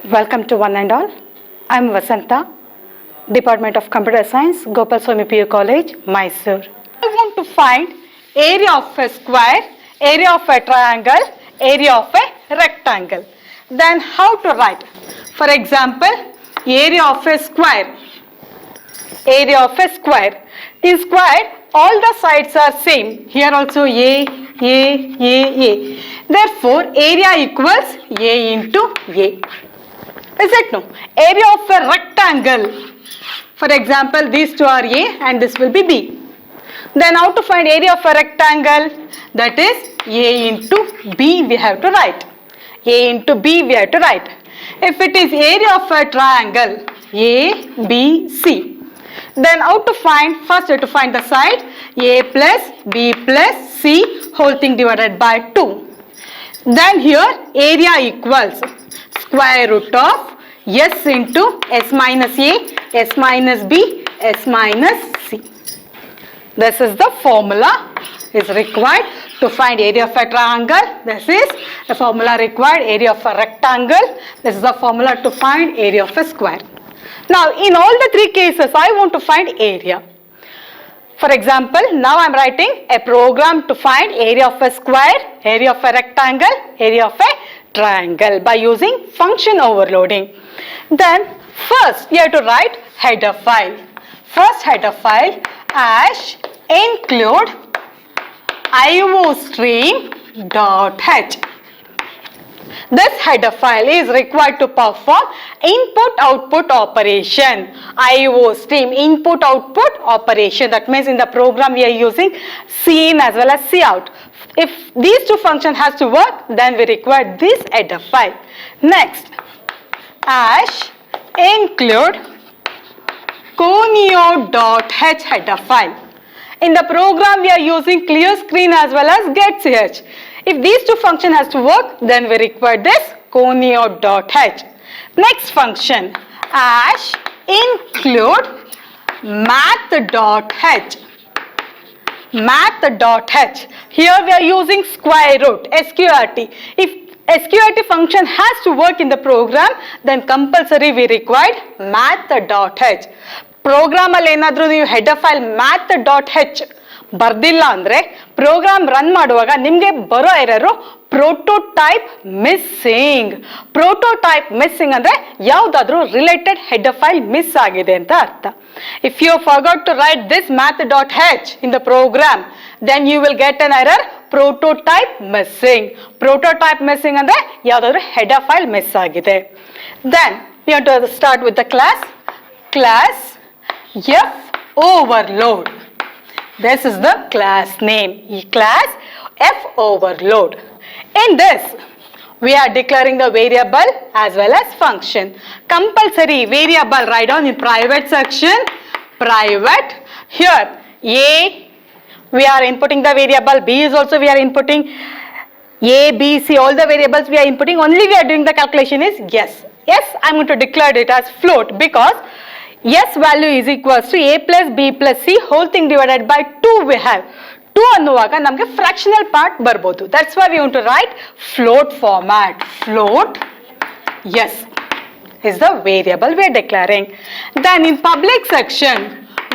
Welcome to one and all. I am Vasanta, Department of Computer Science, Gopalswamy PU College, Mysore. I want to find area of a square, area of a triangle, area of a rectangle. Then how to write? For example, area of a square. Area of a square. In square, all the sides are same. Here also A. Therefore, area equals A into A. Is it no? Area of a rectangle. For example, these two are A and this will be B. Then how to find area of a rectangle? That is A into B we have to write. A into B we have to write. If it is area of a triangle, A, B, C. Then how to find? First we have to find the side. A plus B plus C whole thing divided by 2. Then here area equals square root of S into S minus A, S minus B, S minus C. This is the formula is required to find area of a triangle. This is the formula required area of a rectangle. This is the formula to find area of a square. Now in all the three cases I want to find area. For example, now I am writing a program to find area of a square, area of a rectangle, area of a triangle by using function overloading. Then first you have to write header file. First header file as include iostream.h. This header file is required to perform input-output operation. iostream, input-output operation. That means in the program we are using cin as well as cout. If these two functions has to work, then we require this header file. Next, as include conio.h header file. In the program we are using clear screen as well as getch. If these two functions has to work, then we require this conio.h. Next function as include math.h. Math.h. Here we are using square root, sqrt. If sqrt function has to work in the program, then compulsory we required math.h. Program ಅಲ್ಲಿ ಏನಾದರೂ ನೀವು header file math.h ಬರ್ದಿಲ್ಲ ಅಂದ್ರೆ program run ಮಾಡುವಾಗ ನಿಮಗೆ ಬರೋ error prototype missing. Prototype missing ಅಂದ್ರೆ ಯಾವುದಾದ್ರೂ related header file miss ಆಗಿದೆ ಅಂತ ಅರ್ಥ. If you forgot to write this math.h in the program, then you will get an error prototype missing. Prototype missing ಅಂದ್ರೆ ಯಾವುದಾದ್ರೂ ಹೆಡರ್ ಫೈಲ್ ಮಿಸ್ ಆಗಿದೆ. Then we have to start with the class. Class F overload. This is the class name. Class F overload. In this, we are declaring the variable as well as function. Compulsory variable write down in private section. Private. Here A, we are inputting the variable. B is also we are inputting. A, B, C, all the variables we are inputting. Only we are doing the calculation is yes. Yes, I am going to declare it as float because S value is equals to A plus B plus C whole thing divided by 2 we have. 2 ಅನ್ನುವಾಗ ನಮಗೆ fractional part ಬರ್ಬೋದು. That's why we want to write float format. Float, yes, is the variable we are declaring. Then in public section,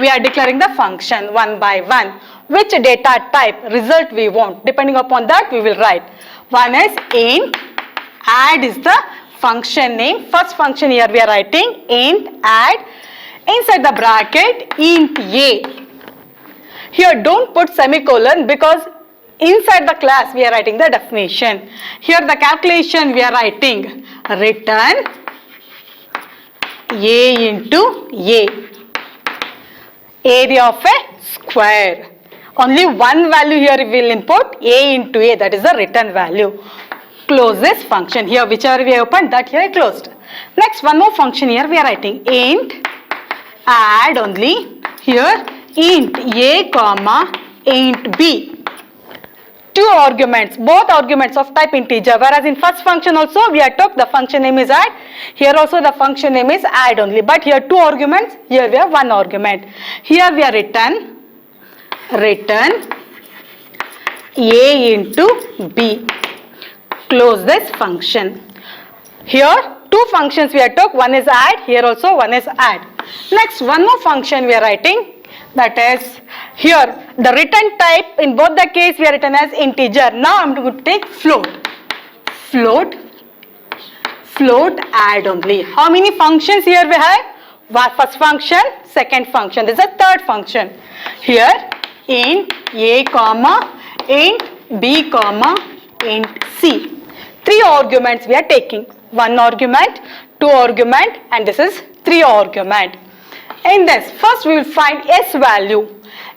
we are declaring the function one by one. Which data type result we want. Depending upon that, we will write. One is int, add is the function name. First function here we are writing int add. Inside the bracket int a. Here don't put semicolon because inside the class we are writing the definition. Here the calculation we are writing return a into a. Area of a square. Only one value here we will input a into a, that is the return value. Close this function. Here whichever we opened, that here I closed. Next one more function here we are writing int add only. Here int a comma int b. Two arguments, both arguments of type integer, whereas in first function also we have took the function name is add. Here also the function name is add only, but here two arguments, here we have one argument. Here we are return a into b. Close this function. Here two two functions we have took. One is add, here also one is add. Next, one more function we are writing, that is here the return type in both the case we are written as integer. Now I am going to take float. Float add only. How many functions here we have? First function, second function. This is a third function. Here int a comma int b comma int c. Three arguments we are taking. One argument, two argument, and this is three argument. In this, first we will find s value.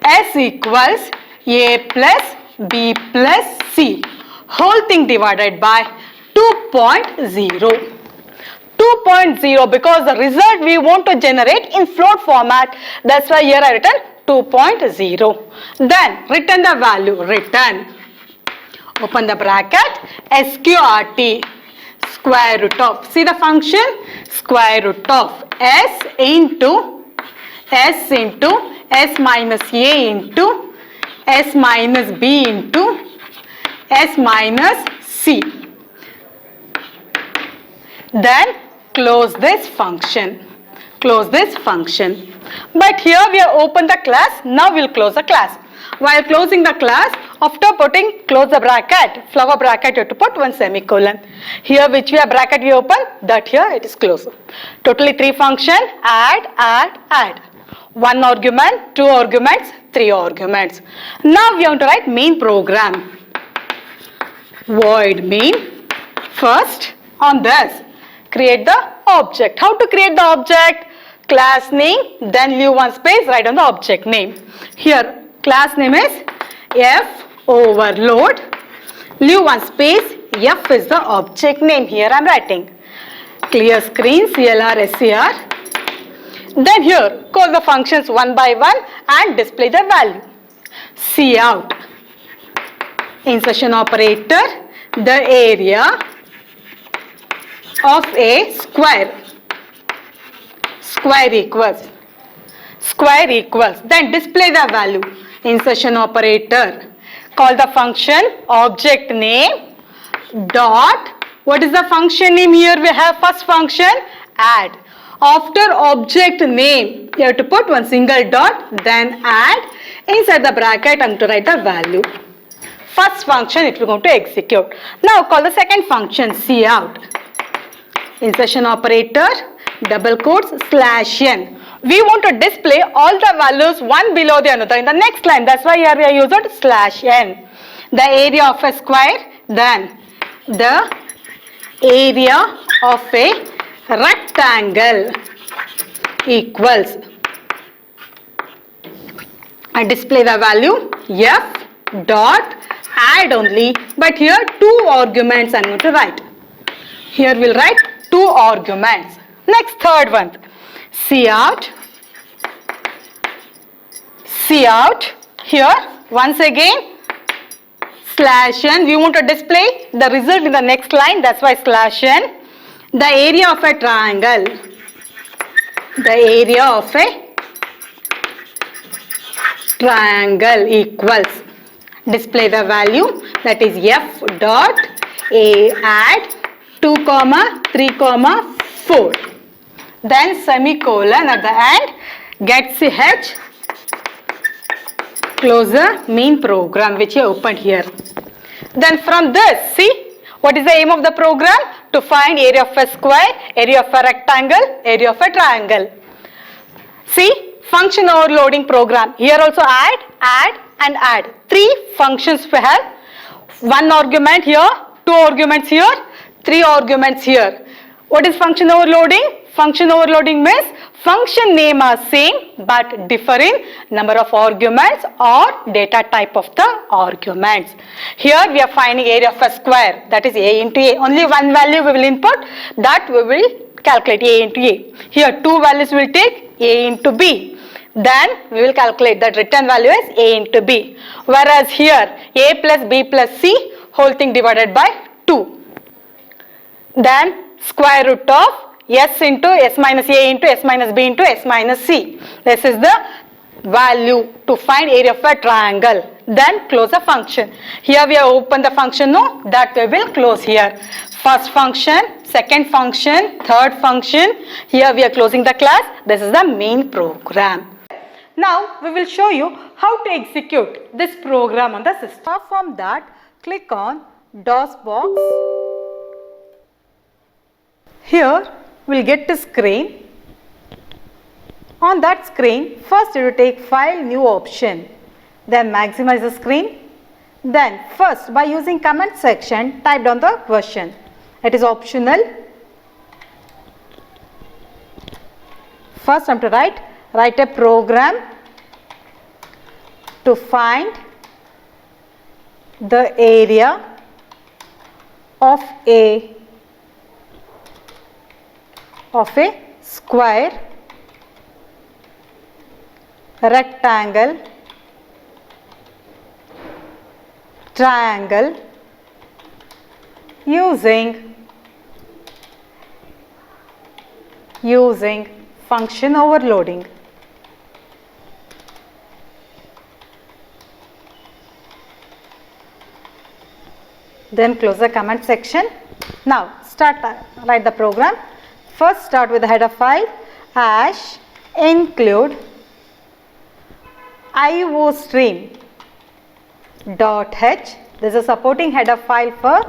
S equals a plus b plus c. Whole thing divided by 2.0. 2.0 because the result we want to generate in float format. That's why here I written 2.0. Then return the value. Return. Open the bracket. SQRT. Square root of. See the function? Square root of s into s minus a into s minus b into s minus c. Then close this function. But here we have opened the class. Now we will close the class. While closing the class, after putting close the bracket, flower bracket, you have to put one semicolon. Here which we have bracket we open, that here it is closed. Totally three function, add. One argument, two arguments, three arguments. Now we have to write main program. Void main. First on this, create the object. How to create the object? Class name, then leave one space, write on the object name. Here class name is f overload, leave one space, f is the object name. Here I am writing. Clear screen, CLR, SCR. Then here call the functions one by one and display the value. Cout, insertion operator, the area of a square equals, then display the value. Insertion operator, call the function object name dot, what is the function name here? We have first function add. After object name you have to put one single dot, then add. Inside the bracket I am to write the value. First function it will go to execute. Now call the second function cout. Insertion operator, double quotes, /n. We want to display all the values one below the another in the next line. That's why here we are using /n. The area of a square, then the area of a rectangle equals, and display the value f dot add only, but here two arguments I am going to write. Here we will write two arguments. Next, third one, cout. Here once again /n. We want to display the result in the next line. That's why /n. The area of a triangle. Equals. Display the value, that is f dot a add 2, 3, 4. Then semicolon at the end, get ch, close the main program which you opened here. Then from this, see what is the aim of the program? To find area of a square, area of a rectangle, area of a triangle. See, function overloading program. Here also add and add. Three functions we have. One argument here, two arguments here, three arguments here. What is function overloading? Function overloading means function name are same but differ in number of arguments or data type of the arguments. Here we are finding area of a square, that is a into a. Only one value we will input, that we will calculate a into a. Here two values we will take, a into b. Then we will calculate that return value as a into b. Whereas here a plus b plus c, whole thing divided by 2. Then square root of s into s minus a into s minus b into s minus c. This is the value to find area of a triangle. Then close the function. Here we have opened the function, no, that we will close here. First function, second function, third function. Here we are closing the class. This is the main program. Now we will show you how to execute this program on the system. Apart from that, click on DOS box. Here we'll get the screen. On that screen, first you will take File, New option. Then maximize the screen. Then first, by using comment section, type down the version. It is optional. First I am to write a program to find the area of a square, rectangle, triangle using function overloading. Then close the comment section. Now write the program. First start with the header file #include iostream.h. This is a supporting header file for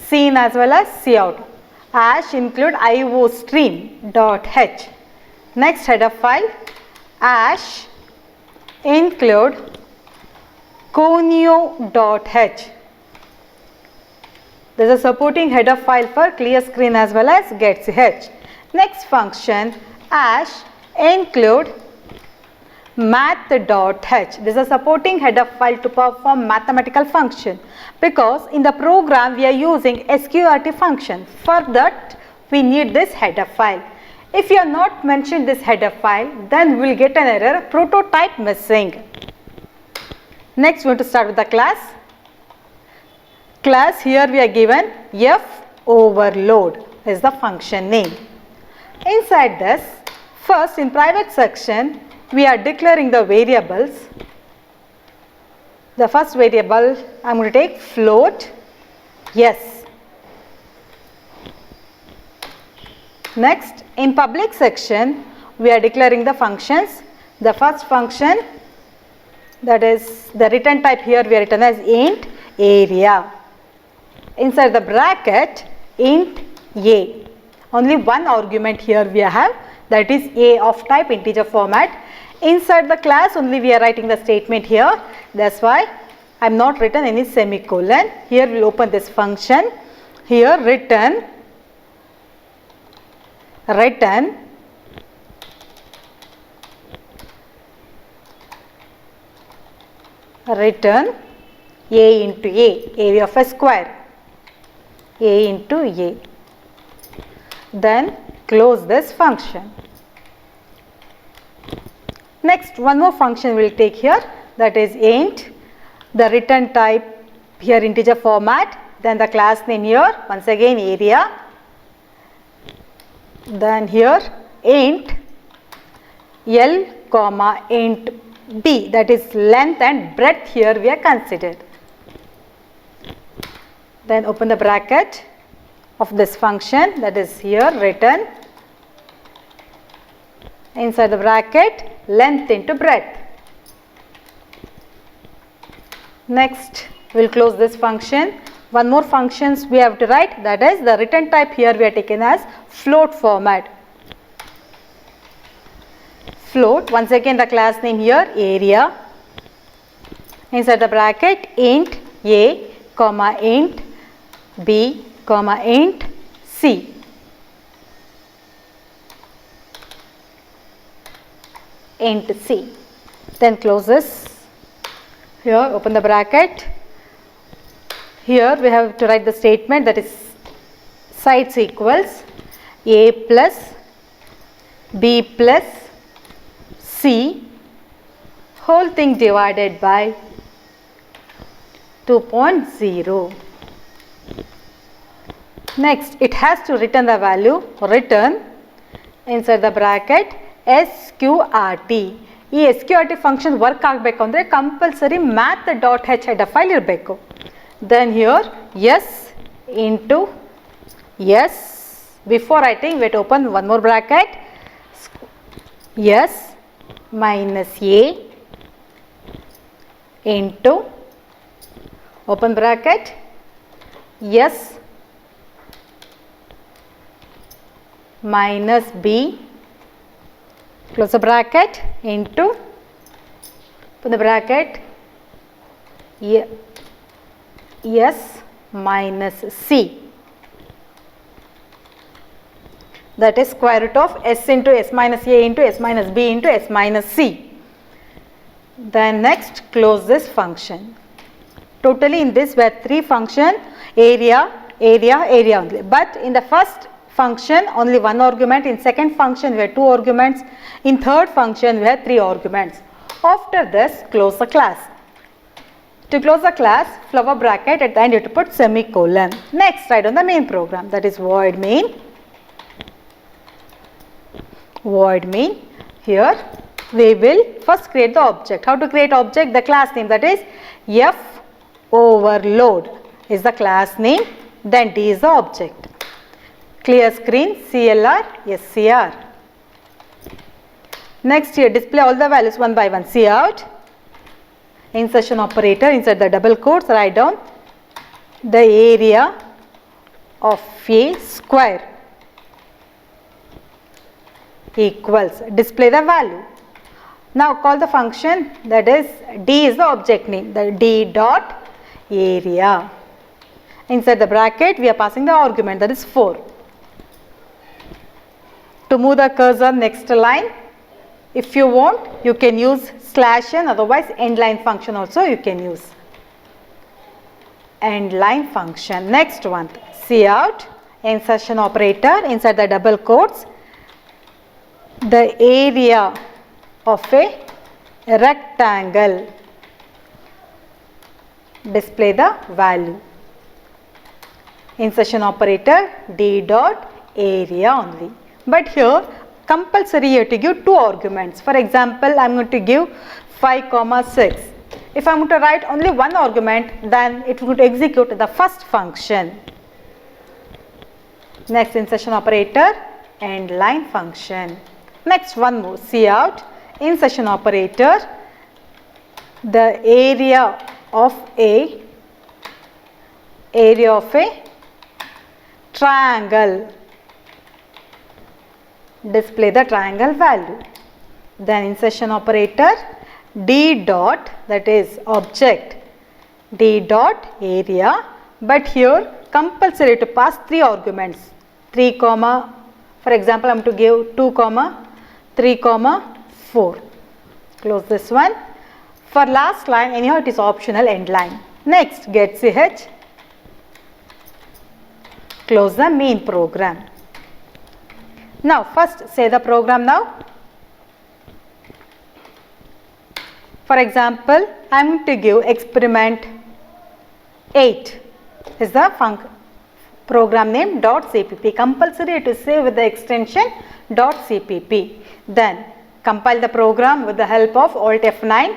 scene as well as cout. #include iostream.h. Next header file #include conio.h. There is a supporting header file for clear screen as well as getch. Next function #include math.h. This is a supporting header file to perform mathematical function, because in the program we are using SQRT function. For that we need this header file. If you have not mentioned this header file, then we will get an error, prototype missing. Next we want to start with the class. Here we are given f overload is the function name. Inside this, first in private section we are declaring the variables. The first variable I am going to take float yes. Next in public section we are declaring the functions. The first function, that is the return type, here we are written as int area. Inside the bracket int a. Only one argument here we have, that is a of type integer format. Inside the class only we are writing the statement here. That's why I am not written any semicolon. Here we will open this function. Here return a into a, area of a square, a into a. Then close this function. Next one more function we will take here, that is int, the return type here integer format, then the class name here once again area, then here int l comma int b, that is length and breadth here we are considered. Then open the bracket of this function, that is here return, inside the bracket length into breadth. Next we will close this function. One more functions we have to write, that is the return type here we are taken as float format. Float, once again the class name here area, inside the bracket int a comma int b comma int c. Int c. Then close this. Here open the bracket. Here we have to write the statement, that is sides equals a plus b plus c whole thing divided by 2.0. Next it has to return the value, return inside the bracket SQRT. ಈ SQRT function work ಆಗಬೇಕು ಅಂದರೆ compulsory math.h header file ಇರಬೇಕು. Then here s into S, before writing we have to open one more bracket, S minus A into open bracket S minus B close the bracket into open the bracket S minus C, that is square root of S into S minus A into S minus B into S minus C. Then next close this function. Totally in this we have three function, area only, but in the first function only one argument, in second function we have two arguments, in third function we have three arguments. After this close the class. To close the class, flower bracket, at the end you have to put semicolon. Next write on the main program, that is void main. Here we will first create the object. How to create object? The class name, that is F overload is the class name, then D is the object. Clear screen, CLR, SCR. Next here display all the values one by one. See out. Insertion operator, inside the double quotes write down the area of a square equals, display the value. Now call the function, that is D is the object name, the D dot area. Inside the bracket we are passing the argument, that is 4. To move the cursor next line, if you want you can use slash n, otherwise end line function also you can use. End line function. Next one, see out, insertion operator, inside the double quotes the area of a rectangle, display the value. Insertion operator D dot area only, but here compulsory you have to give two arguments. For example, I am going to give 5, 6. If I am going to write only one argument, then it would execute the first function. Next insertion operator, end line function. Next one more, see out, insertion operator, the area of a triangle, display the triangle value. Then insertion operator D dot, that is object D dot area, but here compulsory to pass three arguments, 3, for example I am to give 2, 3, 4. Close this one. For last line anyhow it is optional, end line. Next get ch, close the main program. Now first say the program now. For example, I am going to give experiment 8 is the program name .cpp. Compulsory to save with the extension .cpp. Then compile the program with the help of Alt F9.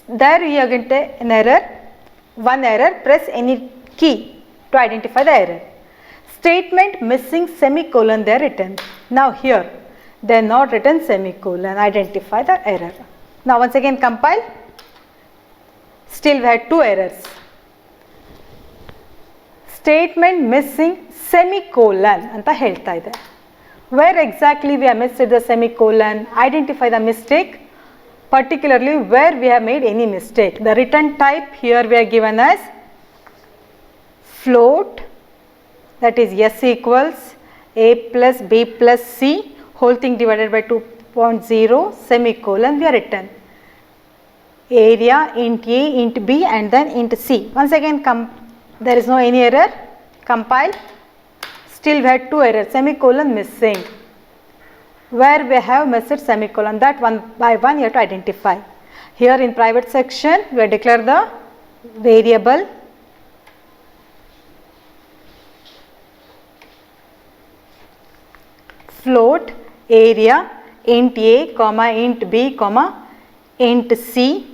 There you are going to get an error, one error, press any key to identify the error. Statement missing semicolon they are written. Now here they are not written semicolon, identify the error. Now once again compile, still we had two errors. Statement missing semicolon anta ಹೇಳ್ತಾ ಇದೆ. Where exactly we have missed the semicolon, identify the mistake, particularly where we have made any mistake. The return type here we are given as float, that is S equals A plus B plus C whole thing divided by 2.0 semicolon we are written. Area int A, int B and then int C. Once again there is no any error, compile, still we had two errors, semicolon missing. Where we have missed semicolon, that one by one you have to identify. Here in private section we have declared the variable float area int A, int B, int C.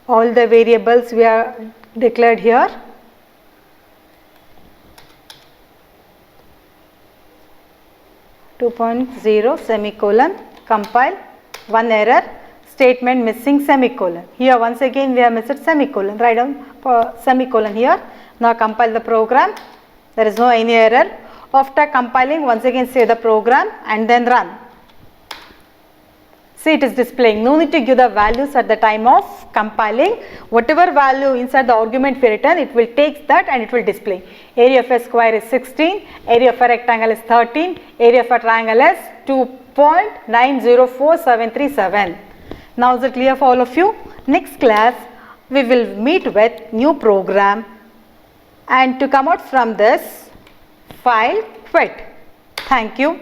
All the variables we are declared here. 2.0 semicolon, compile, one error, statement missing semicolon. Here once again we have missed semicolon, write down semicolon here. Now compile the program, there is no any error. After compiling, once again save the program and then run. See, it is displaying. No need to give the values at the time of compiling. Whatever value inside the argument we return, it will take that and it will display. Area of a square is 16, area of a rectangle is 13, area of a triangle is 2.904737. Now is it clear for all of you? Next class, we will meet with new program, and to come out from this, file quit. Thank you.